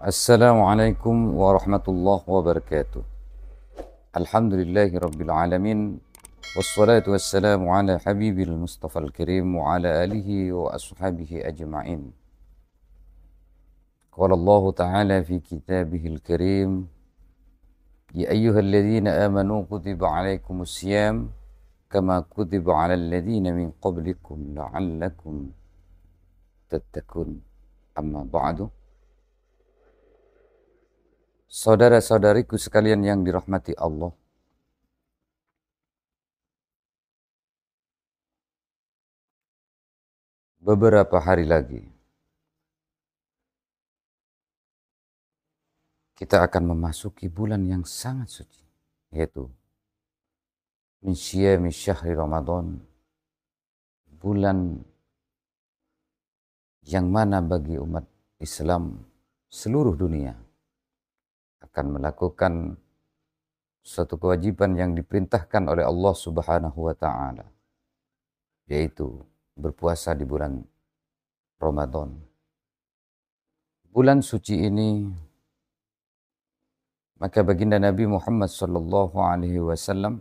Assalamualaikum warahmatullahi wabarakatuh. Alhamdulillahi rabbil alamin. Wassalatu wassalamu ala habibil mustafa al-karim wa ala alihi wa ashabihi ajma'in. Qala Allah ta'ala fi kitabihil karim, ya ayyuhalladzina amanu kutiba alaikumus siyam kama kutiba alal ladzina min qablikum la'allakum tattaqun. Amma ba'du. Saudara-saudariku sekalian yang dirahmati Allah, beberapa hari lagi kita akan memasuki bulan yang sangat suci, yaitu min syiyami syahri Ramadan, bulan yang mana bagi umat Islam seluruh dunia akan melakukan suatu kewajiban yang diperintahkan oleh Allah Subhanahu wa taala, yaitu berpuasa di bulan Ramadan. Bulan suci ini, maka baginda Nabi Muhammad sallallahu alaihi wasallam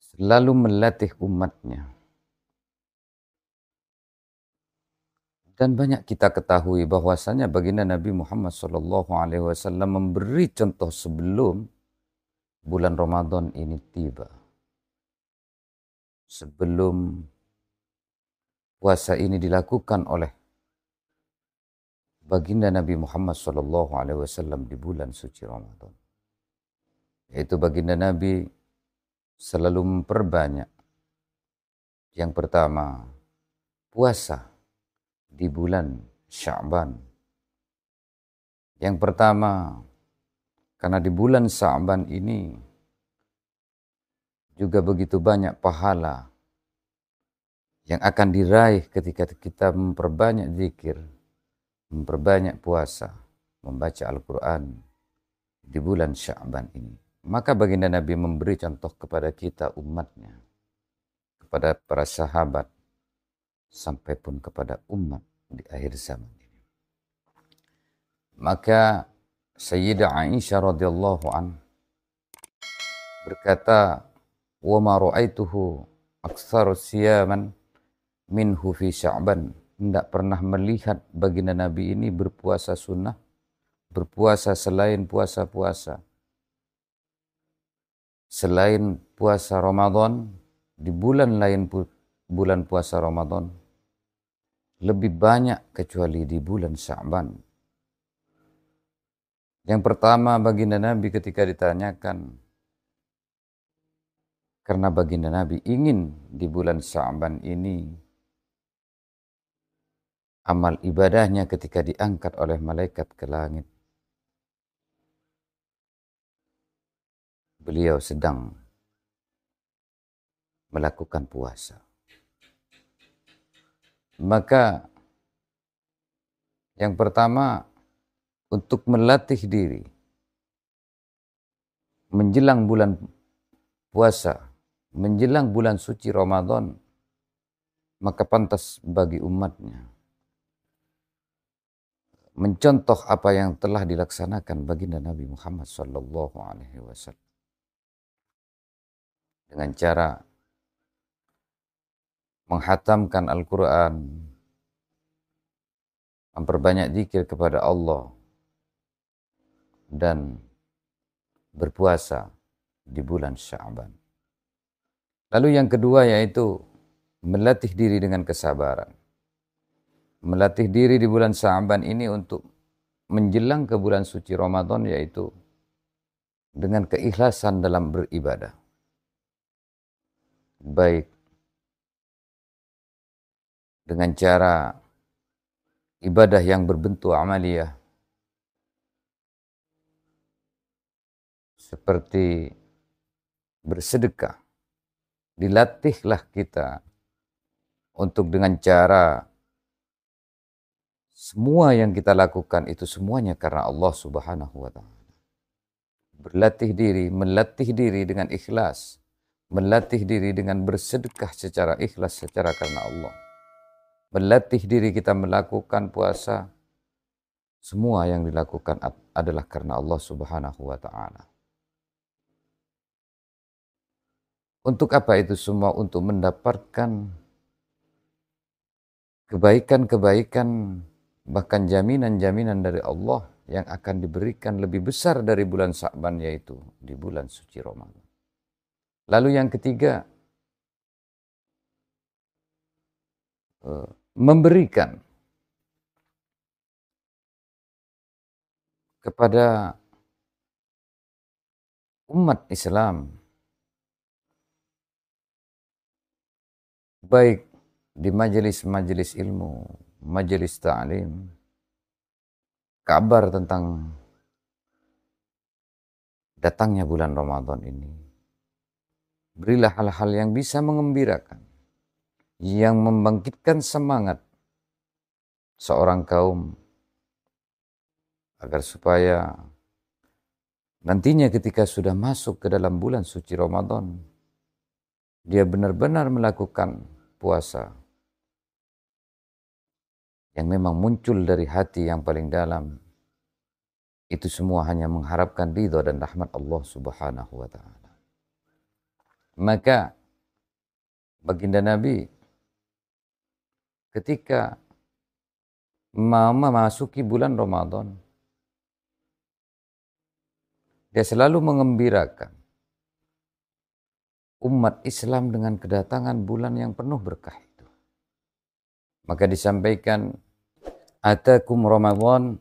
selalu melatih umatnya. Dan banyak kita ketahui bahwasanya baginda Nabi Muhammad sallallahu alaihi wasallam memberi contoh sebelum bulan Ramadan ini tiba. Sebelum puasa ini dilakukan oleh baginda Nabi Muhammad sallallahu alaihi wasallam di bulan suci Ramadan, yaitu baginda Nabi selalu memperbanyak, yang pertama, puasa di bulan Sya'ban. Yang pertama, karena di bulan Sya'ban ini juga begitu banyak pahala yang akan diraih ketika kita memperbanyak zikir, memperbanyak puasa, membaca Al-Quran di bulan Sya'ban ini. Maka baginda Nabi memberi contoh kepada kita umatnya, kepada para sahabat, sampai pun kepada umat di akhir zaman ini. Maka Sayyidah Aisyah radhiyallahu an berkata, wa ma ra'aituhu aktsaru siyaman minhu fi Sya'ban. Tidak pernah melihat baginda Nabi ini berpuasa sunnah, berpuasa selain puasa-puasa, selain puasa Ramadan, di bulan lain bulan puasa Ramadan, lebih banyak kecuali di bulan Sya'ban. Yang pertama, baginda Nabi ketika ditanyakan, karena baginda Nabi ingin di bulan Sya'ban ini amal ibadahnya ketika diangkat oleh malaikat ke langit, beliau sedang melakukan puasa. Maka yang pertama, untuk melatih diri menjelang bulan puasa, menjelang bulan suci Ramadan, maka pantas bagi umatnya mencontoh apa yang telah dilaksanakan baginda Nabi Muhammad sallallahu alaihi wasallam dengan cara menghatamkan Al-Quran, memperbanyak zikir kepada Allah, dan berpuasa di bulan Sya'ban. Lalu yang kedua yaitu melatih diri dengan kesabaran. Melatih diri di bulan Sya'ban ini untuk menjelang ke bulan suci Ramadan, yaitu dengan keikhlasan dalam beribadah. Baik dengan cara ibadah yang berbentuk amaliyah, seperti bersedekah. Dilatihlah kita untuk dengan cara semua yang kita lakukan itu semuanya karena Allah Subhanahu wa taala. Berlatih diri, melatih diri dengan ikhlas, melatih diri dengan bersedekah secara ikhlas, secara karena Allah. melatih diri kita melakukan puasa, semua yang dilakukan adalah karena Allah Subhanahu wa Ta'ala. Untuk apa itu semua? Untuk mendapatkan kebaikan-kebaikan, bahkan jaminan-jaminan dari Allah yang akan diberikan lebih besar dari bulan Sya'ban, yaitu di bulan suci Ramadan. Lalu yang ketiga, memberikan kepada umat Islam, baik di majelis-majelis ilmu, majelis ta'lim, kabar tentang datangnya bulan Ramadan ini. Berilah hal-hal yang bisa mengembirakan, yang membangkitkan semangat seorang kaum, agar supaya nantinya ketika sudah masuk ke dalam bulan suci Ramadan, dia benar-benar melakukan puasa yang memang muncul dari hati yang paling dalam. Itu semua hanya mengharapkan ridha dan rahmat Allah Subhanahu wa Ta'ala. Maka baginda Nabi ketika memasuki bulan Ramadan, dia selalu mengembirakan umat Islam dengan kedatangan bulan yang penuh berkah itu. Maka disampaikan, atakum Ramadan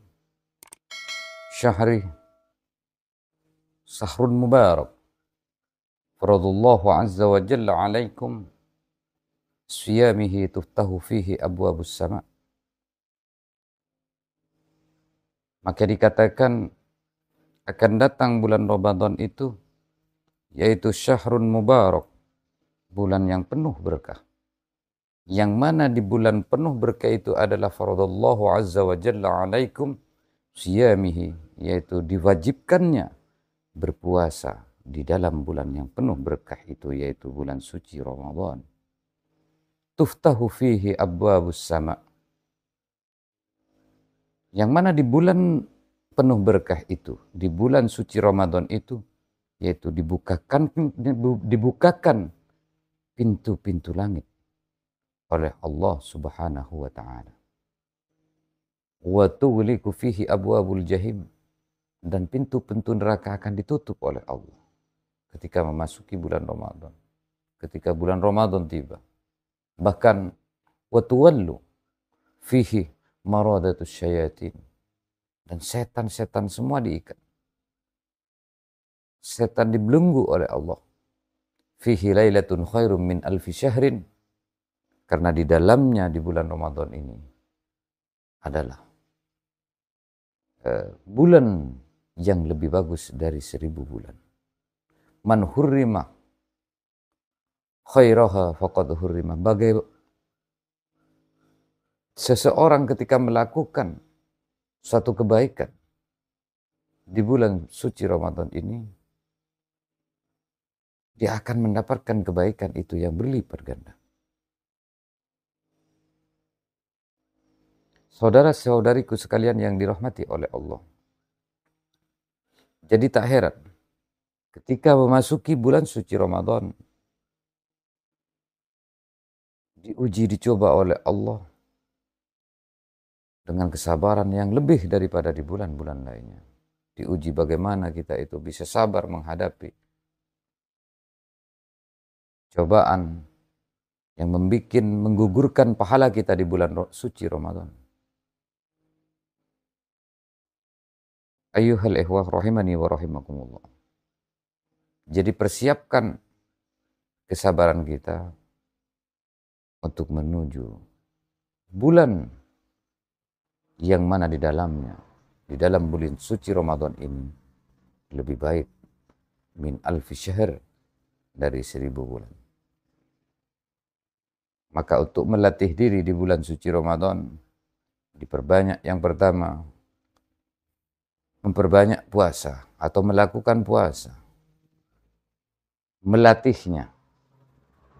sahrun mubarak, faradullahu azza wa jalla alaikum, siyamihi tuftahu fihi abwabus sama. Maka dikatakan akan datang bulan Ramadan itu, yaitu syahrun mubarak, bulan yang penuh berkah. Yang mana di bulan penuh berkah itu adalah faradallahu azza wa jalla alaikum siyamihi, yaitu diwajibkannya berpuasa di dalam bulan yang penuh berkah itu, yaitu bulan suci Ramadan. Tuftahu fihi abwabus sama. Yang mana di bulan penuh berkah itu, di bulan suci Ramadan itu, yaitu dibukakan pintu-pintu langit oleh Allah Subhanahu wa Ta'ala. Wa tughliqu fihi abwabul jahim, dan pintu-pintu neraka akan ditutup oleh Allah ketika memasuki bulan Ramadan. Ketika bulan Ramadan tiba, bahkan wa tuwallu fihi maradatus syayatin, dan setan-setan semua diikat. Setan dibelenggu oleh Allah. Fihi lailatun khairum min alfi syahrin, karena di dalamnya di bulan Ramadan ini adalah bulan yang lebih bagus dari 1000 bulan. Man hurrima khairaha faqad hurrima. Seseorang ketika melakukan suatu kebaikan di bulan suci Ramadan ini, dia akan mendapatkan kebaikan itu yang berlipat ganda. Saudara-saudariku sekalian yang dirahmati oleh Allah. Jadi tak heran ketika memasuki bulan suci Ramadan, diuji, dicoba oleh Allah dengan kesabaran yang lebih daripada di bulan-bulan lainnya. Diuji bagaimana kita itu bisa sabar menghadapi cobaan yang menggugurkan pahala kita di bulan suci Ramadan. Ayyuhal ikhwah rahimani wa rahimakumullah. Jadi persiapkan kesabaran kita untuk menuju bulan yang mana di dalamnya, di dalam bulan suci Ramadan ini, lebih baik min alfi syahr, dari 1000 bulan. Maka untuk melatih diri di bulan suci Ramadan, diperbanyak yang pertama, memperbanyak puasa atau melakukan puasa. Melatihnya.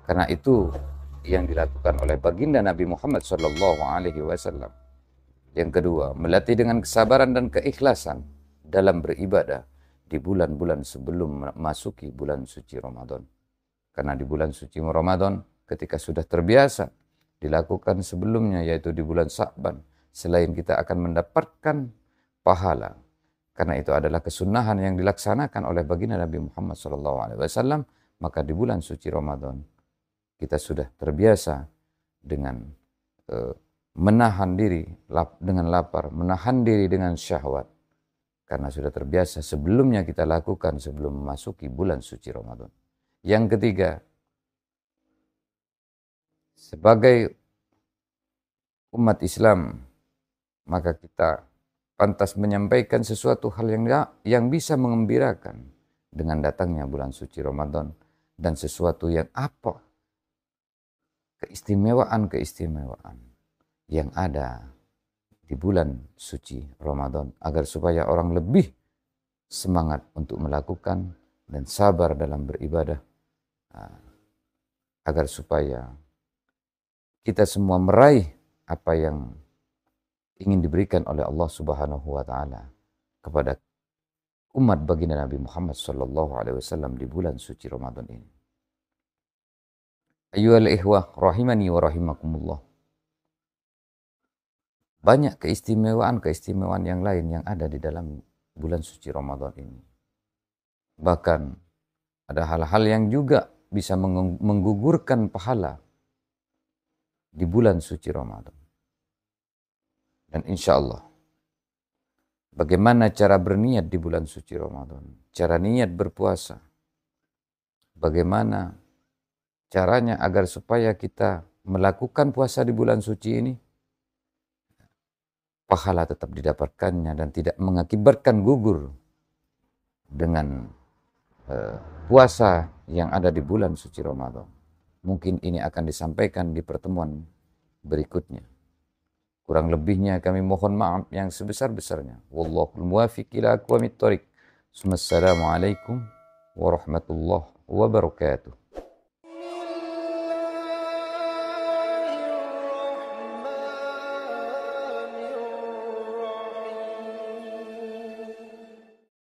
Karena itu yang dilakukan oleh baginda Nabi Muhammad SAW. Yang kedua, melatih dengan kesabaran dan keikhlasan dalam beribadah di bulan-bulan sebelum memasuki bulan suci Ramadan. Karena di bulan suci Ramadan, ketika sudah terbiasa dilakukan sebelumnya, yaitu di bulan Sya'ban, selain kita akan mendapatkan pahala, karena itu adalah kesunahan yang dilaksanakan oleh baginda Nabi Muhammad SAW, maka di bulan suci Ramadan kita sudah terbiasa dengan menahan diri dengan lapar, menahan diri dengan syahwat, karena sudah terbiasa sebelumnya kita lakukan sebelum memasuki bulan suci Ramadan. Yang ketiga, sebagai umat Islam, maka kita pantas menyampaikan sesuatu hal yang bisa mengembirakan dengan datangnya bulan suci Ramadan, dan sesuatu yang apa keistimewaan yang ada di bulan suci Ramadan, agar supaya orang lebih semangat untuk melakukan dan sabar dalam beribadah, agar supaya kita semua meraih apa yang ingin diberikan oleh Allah Subhanahu wa taala kepada umat baginda Nabi Muhammad SAW di bulan suci Ramadan ini. Ayyuhal ikhwah rahimani wa rahimakumullah. Banyak keistimewaan yang lain yang ada di dalam bulan suci Ramadan ini. Bahkan ada hal-hal yang juga bisa menggugurkan pahala di bulan suci Ramadan. Dan insya Allah, bagaimana cara berniat di bulan suci Ramadan, cara niat berpuasa, bagaimana caranya agar supaya kita melakukan puasa di bulan suci ini, pahala tetap didapatkannya dan tidak mengakibatkan gugur dengan puasa yang ada di bulan suci Ramadan. Mungkin ini akan disampaikan di pertemuan berikutnya. Kurang lebihnya kami mohon maaf yang sebesar-besarnya. Wallahul muwafiq ila aqwamit thoriq. Assalamualaikum warahmatullahi wabarakatuh.